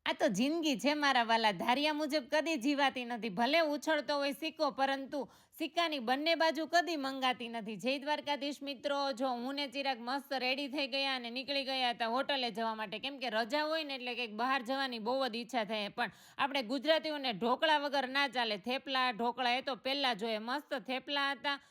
આ તો જિંદગી છે મારા વાલા, ધાર્યા મુજબ કદી જીવાતી નથી. ભલે ઉછળતો હોય સિક્કો, પરંતુ સિક્કાની બંને બાજુ કદી મંગાતી નથી. જય દ્વારકાધીશ મિત્રો, જો હું ને ચિરાગ મસ્ત રેડી થઈ ગયા અને નીકળી ગયા હતા હોટલે જવા માટે. કેમ કે રજા હોય ને એટલે કંઈક બહાર જવાની બહુ જ ઈચ્છા થાય. પણ આપણે ગુજરાતીઓને ઢોકળા વગર ના ચાલે. થેપલા ઢોકળા એ તો પહેલાં જોઈએ. મસ્ત થેપલા હતા.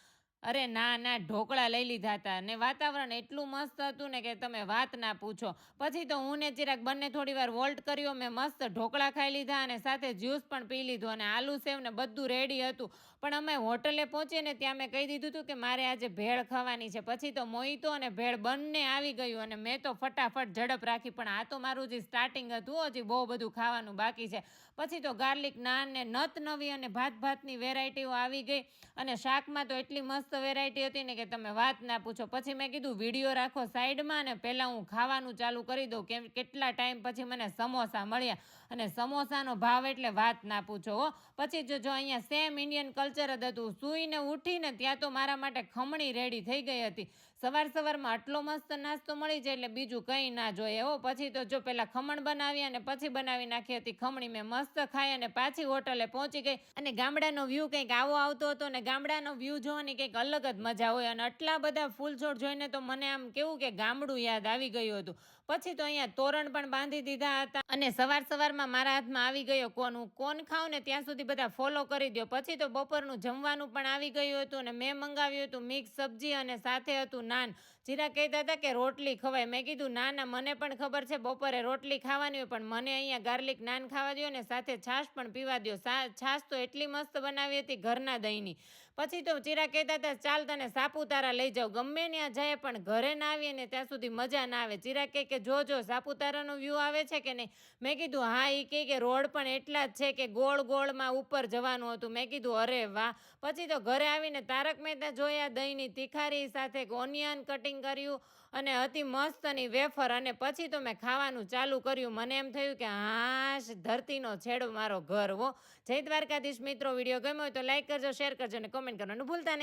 અરે ના ના, ઢોકળા લઈ લીધા હતા ને વાતાવરણ એટલું મસ્ત હતું ને કે તમે વાત ના પૂછો. પછી તો હું ને ચિરાગ બંને થોડી વાર વોલ્ટ કર્યો. મેં મસ્ત ઢોકળા ખાઈ લીધા અને સાથે જ્યુસ પણ પી લીધું અને આલુ સેવ ને બધું રેડી હતું. પણ અમે હોટલે પહોંચીએ ને ત્યાં મેં કહી દીધું હતું કે મારે આજે ભેળ ખાવાની છે. પછી તો મોહિતો અને ભેળ બંને આવી ગયું અને મેં તો ફટાફટ ઝડપ રાખી. પણ આ તો મારું જે સ્ટાર્ટિંગ હતું, હજી બહુ બધું ખાવાનું બાકી છે. પછી તો ગાર્લિક નાન ને નત નવી અને ભાતની વેરાયટીઓ આવી ગઈ અને શાકમાં તો એટલી મસ્ત વેરાયટી હતી ને કે તમે વાત ના પૂછો. પછી મેં કીધું વિડીયો રાખો સાઈડમાં અને પહેલાં હું ખાવાનું ચાલુ કરી દઉં. કેમ કેટલા ટાઈમ પછી મને સમોસા મળ્યા અને સમોસાનો ભાવ એટલે વાત ના પૂછો હો. પછી જો અહીંયા સેમ ઇન્ડિયન કલ્ચર જ હતું. સૂઈને ઉઠીને ત્યાં તો મારા માટે ખમણી રેડી થઈ ગઈ હતી. સવારમાં આટલો મસ્ત નાસ્તો મળી જાય એટલે બીજું કંઈ ના જોઈએ હો. પછી તો જો પહેલાં ખમણ બનાવી અને પછી બનાવી નાખી હતી ખમણી. મેં મસ્ત ખાઈ અને પાછી હોટલે પહોંચી ગઈ. અને ગામડાનો વ્યૂ કંઈક આવો આવતો હતો અને ગામડાનો વ્યૂ જોવાની કંઈક અલગ જ મજા હોય. અને આટલા બધા ફૂલછોડ જોઈને તો મને આમ કેવું કે ગામડું યાદ આવી ગયું હતું. પછી તો અહીંયા તોરણ પણ બાંધી દીધા હતા અને સવારમાં મારા હાથમાં આવી ગયો કોન. હું કોન ખાઉં ને ત્યાં સુધી બધા ફોલો કરી દો. પછી તો બપોરનું જમવાનું પણ આવી ગયું હતું અને મેં મંગાવ્યું હતું મિક્સ સબ્જી અને સાથે હતું નાન. ચિરાગ કહેતા હતા કે રોટલી ખવાય. મેં કીધું ના ના, મને પણ ખબર છે બપોરે રોટલી ખાવાની હોય, પણ મને અહીંયા ગાર્લિક નાન ખાવા દો ને સાથે છાશ પણ પીવા દો. છાશ તો એટલી મસ્ત બનાવી હતી ઘરના દહીંની. પછી તો ચિરાગ કહેતા હતા ચાલ તને સાપુતારા લઈ જાઉં. ગમે ત્યાં જાય પણ ઘરે ના આવીએ ને ત્યાં સુધી મજા ના આવે. ચિરાગ કહે કે જો સાપુતારાનો વ્યૂ આવે છે કે નહીં. મેં કીધું હા. એ કહે કે રોડ પણ એટલા જ છે કે ગોળમાં ઉપર જવાનું હતું. મેં કીધું અરે વાહ. પછી તો ઘરે આવીને તારક મહેતા જોયા, દહીંની તિખારી સાથે ઓનિયન કટિંગ કર્યું અને હતી મસ્તની વેફર. અને પછી તો મેં ખાવાનું ચાલુ કર્યું. મને એમ થયું કે હાશ, ધરતીનો છેડો મારો ઘર હો. જય દ્વારકાધીશ મિત્રો. વિડીયો ગમ્યો હોય તો લાઈક કરજો, શેર કરજો અને કોમેન્ટ કરવાનું ભૂલતા નહીં.